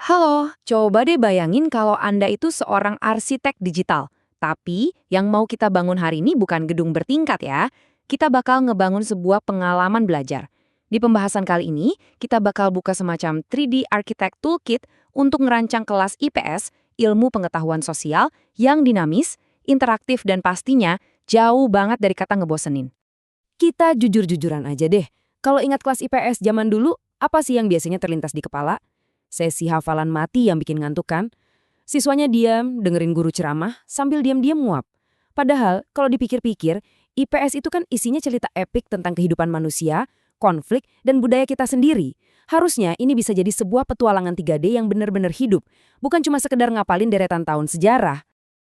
Halo, coba deh bayangin kalau Anda itu seorang arsitek digital. Tapi yang mau kita bangun hari ini bukan gedung bertingkat ya. Kita bakal ngebangun sebuah pengalaman belajar. Di pembahasan kali ini, kita bakal buka semacam 3D Architect Toolkit untuk ngerancang kelas IPS, ilmu pengetahuan sosial, yang dinamis, interaktif dan pastinya jauh banget dari kata ngebosenin. Kita jujur-jujuran aja deh. Kalau ingat kelas IPS zaman dulu, apa sih yang biasanya terlintas di kepala? Sesi hafalan mati yang bikin ngantuk kan? Siswanya diam, dengerin guru ceramah, sambil diam-diam nguap. Padahal, kalau dipikir-pikir, IPS itu kan isinya cerita epik tentang kehidupan manusia, konflik, dan budaya kita sendiri. Harusnya ini bisa jadi sebuah petualangan 3D yang benar-benar hidup, bukan cuma sekedar ngapalin deretan tahun sejarah.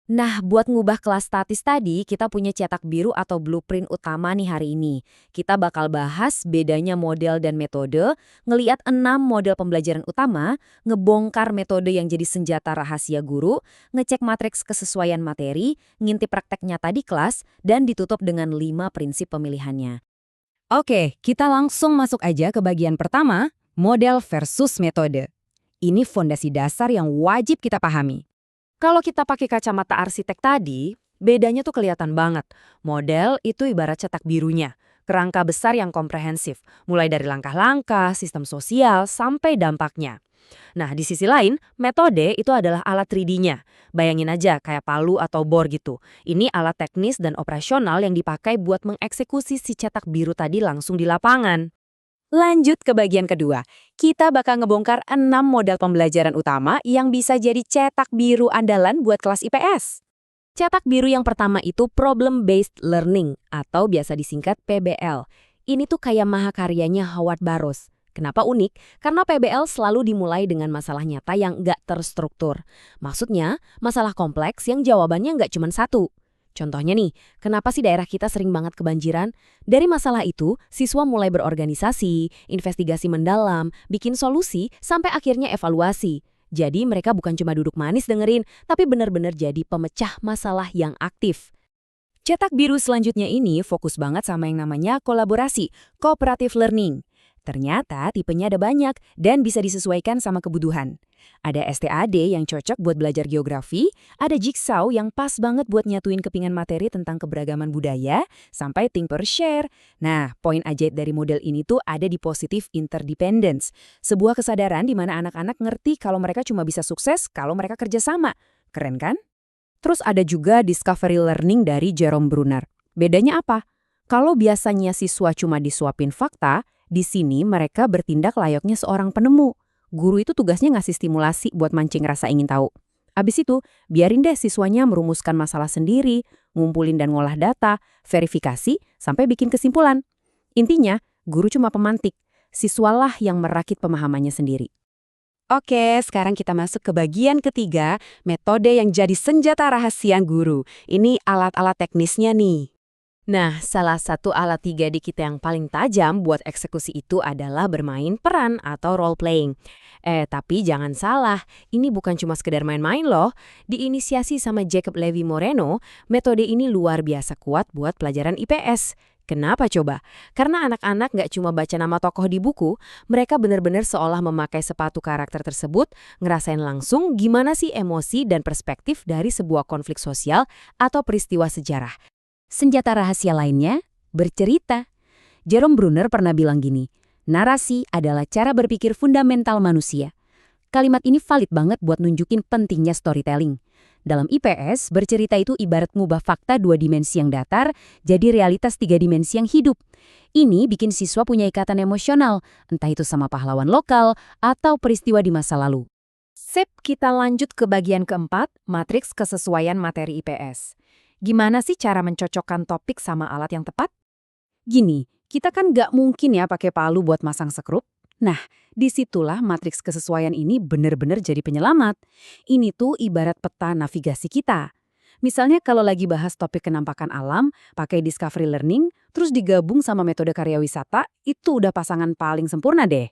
Nah, buat ngubah kelas statis tadi, kita punya cetak biru atau blueprint utama nih hari ini. Kita bakal bahas bedanya model dan metode, ngeliat 6 model pembelajaran utama, ngebongkar metode yang jadi senjata rahasia guru, ngecek matriks kesesuaian materi, ngintip praktek nyata di kelas, dan ditutup dengan 5 prinsip pemilihannya. Oke, kita langsung masuk aja ke bagian pertama, model versus metode. Ini fondasi dasar yang wajib kita pahami. Kalau kita pakai kacamata arsitek tadi, bedanya tuh kelihatan banget. Model itu ibarat cetak birunya, kerangka besar yang komprehensif, mulai dari langkah-langkah, sistem sosial, sampai dampaknya. Nah, di sisi lain, metode itu adalah alat 3D-nya. Bayangin aja kayak palu atau bor gitu. Ini alat teknis dan operasional yang dipakai buat mengeksekusi si cetak biru tadi langsung di lapangan. Lanjut ke bagian kedua, kita bakal ngebongkar 6 model pembelajaran utama yang bisa jadi cetak biru andalan buat kelas IPS. Cetak biru yang pertama itu Problem-Based Learning atau biasa disingkat PBL. Ini tuh kayak mahakaryanya Howard Barrows. Kenapa unik? Karena PBL selalu dimulai dengan masalah nyata yang nggak terstruktur. Maksudnya, masalah kompleks yang jawabannya nggak cuma satu. Contohnya nih, kenapa sih daerah kita sering banget kebanjiran? Dari masalah itu, siswa mulai berorganisasi, investigasi mendalam, bikin solusi, sampai akhirnya evaluasi. Jadi mereka bukan cuma duduk manis dengerin, tapi benar-benar jadi pemecah masalah yang aktif. Cetak biru selanjutnya ini fokus banget sama yang namanya kolaborasi, cooperative learning. Ternyata tipenya ada banyak dan bisa disesuaikan sama kebutuhan. Ada STAD yang cocok buat belajar geografi, ada Jigsaw yang pas banget buat nyatuin kepingan materi tentang keberagaman budaya, sampai think per share. Nah, poin ajaib dari model ini tuh ada di positive interdependence. Sebuah kesadaran di mana anak-anak ngerti kalau mereka cuma bisa sukses kalau mereka kerjasama. Keren kan? Terus ada juga discovery learning dari Jerome Bruner. Bedanya apa? Kalau biasanya siswa cuma disuapin fakta, di sini mereka bertindak layaknya seorang penemu. Guru itu tugasnya ngasih stimulasi buat mancing rasa ingin tahu. Abis itu, biarin deh siswanya merumuskan masalah sendiri, ngumpulin dan ngolah data, verifikasi, sampai bikin kesimpulan. Intinya, guru cuma pemantik. Siswalah yang merakit pemahamannya sendiri. Oke, sekarang kita masuk ke bagian ketiga, metode yang jadi senjata rahasia guru. Ini alat-alat teknisnya nih. Nah, salah satu alat 3D kita yang paling tajam buat eksekusi itu adalah bermain peran atau role playing. Tapi jangan salah, ini bukan cuma sekedar main-main loh. Diinisiasi sama Jacob Levi Moreno, metode ini luar biasa kuat buat pelajaran IPS. Kenapa coba? Karena anak-anak nggak cuma baca nama tokoh di buku, mereka benar-benar seolah memakai sepatu karakter tersebut, ngerasain langsung gimana sih emosi dan perspektif dari sebuah konflik sosial atau peristiwa sejarah. Senjata rahasia lainnya, bercerita. Jerome Bruner pernah bilang gini, narasi adalah cara berpikir fundamental manusia. Kalimat ini valid banget buat nunjukin pentingnya storytelling. Dalam IPS, bercerita itu ibarat ngubah fakta 2 dimensi yang datar jadi realitas 3 dimensi yang hidup. Ini bikin siswa punya ikatan emosional, entah itu sama pahlawan lokal atau peristiwa di masa lalu. Sip, kita lanjut ke bagian keempat, matriks kesesuaian materi IPS. Gimana sih cara mencocokkan topik sama alat yang tepat? Gini, kita kan nggak mungkin ya pakai palu buat masang sekrup. Nah, disitulah matriks kesesuaian ini benar-benar jadi penyelamat. Ini tuh ibarat peta navigasi kita. Misalnya kalau lagi bahas topik kenampakan alam, pakai discovery learning, terus digabung sama metode karya wisata, itu udah pasangan paling sempurna deh.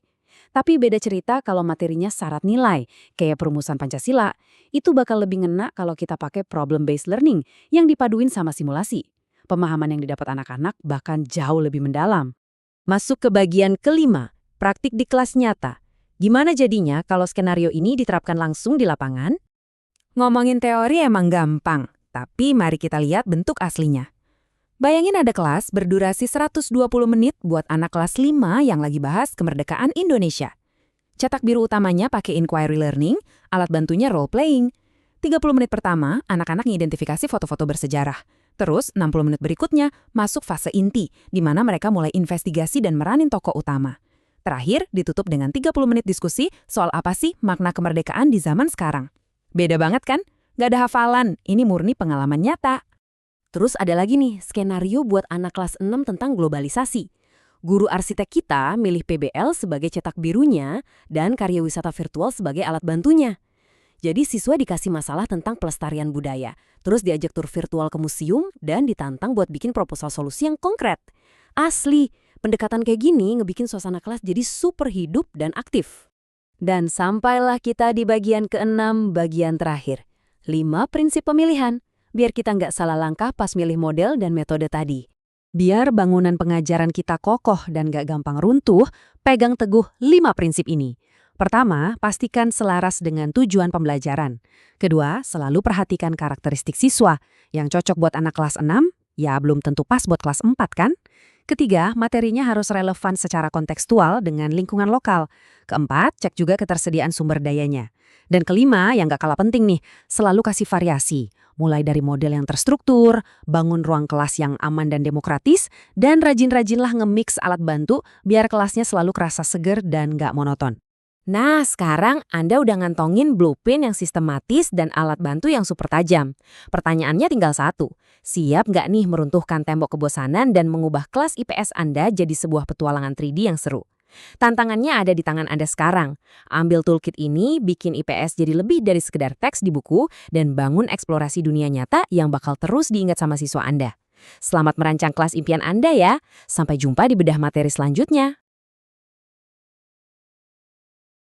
Tapi beda cerita kalau materinya syarat nilai, kayak perumusan Pancasila. Itu bakal lebih ngena kalau kita pakai problem-based learning yang dipaduin sama simulasi. Pemahaman yang didapat anak-anak bahkan jauh lebih mendalam. Masuk ke bagian kelima, praktik di kelas nyata. Gimana jadinya kalau skenario ini diterapkan langsung di lapangan? Ngomongin teori emang gampang, tapi mari kita lihat bentuk aslinya. Bayangin ada kelas berdurasi 120 menit buat anak kelas 5 yang lagi bahas kemerdekaan Indonesia. Cetak biru utamanya pakai inquiry learning, alat bantunya role playing. 30 menit pertama, anak-anak mengidentifikasi foto-foto bersejarah. Terus, 60 menit berikutnya masuk fase inti, di mana mereka mulai investigasi dan meranin tokoh utama. Terakhir, ditutup dengan 30 menit diskusi soal apa sih makna kemerdekaan di zaman sekarang. Beda banget kan? Gak ada hafalan, ini murni pengalaman nyata. Terus ada lagi nih, skenario buat anak kelas 6 tentang globalisasi. Guru arsitek kita milih PBL sebagai cetak birunya dan karya wisata virtual sebagai alat bantunya. Jadi siswa dikasih masalah tentang pelestarian budaya, terus diajak tur virtual ke museum dan ditantang buat bikin proposal solusi yang konkret. Asli, pendekatan kayak gini ngebikin suasana kelas jadi super hidup dan aktif. Dan sampailah kita di bagian ke-6, bagian terakhir. 5 prinsip pemilihan, biar kita nggak salah langkah pas milih model dan metode tadi. Biar bangunan pengajaran kita kokoh dan gak gampang runtuh, pegang teguh 5 prinsip ini. Pertama, pastikan selaras dengan tujuan pembelajaran. Kedua, selalu perhatikan karakteristik siswa. Yang cocok buat anak kelas 6, ya belum tentu pas buat kelas 4 kan? Ketiga, materinya harus relevan secara kontekstual dengan lingkungan lokal. Keempat, cek juga ketersediaan sumber dayanya. Dan kelima, yang gak kalah penting nih, selalu kasih variasi. Mulai dari model yang terstruktur, bangun ruang kelas yang aman dan demokratis, dan rajin-rajinlah nge-mix alat bantu biar kelasnya selalu kerasa seger dan gak monoton. Nah, sekarang Anda udah ngantongin blueprint yang sistematis dan alat bantu yang super tajam. Pertanyaannya tinggal satu, siap nggak nih meruntuhkan tembok kebosanan dan mengubah kelas IPS Anda jadi sebuah petualangan 3D yang seru? Tantangannya ada di tangan Anda sekarang. Ambil toolkit ini, bikin IPS jadi lebih dari sekedar teks di buku, dan bangun eksplorasi dunia nyata yang bakal terus diingat sama siswa Anda. Selamat merancang kelas impian Anda ya. Sampai jumpa di bedah materi selanjutnya.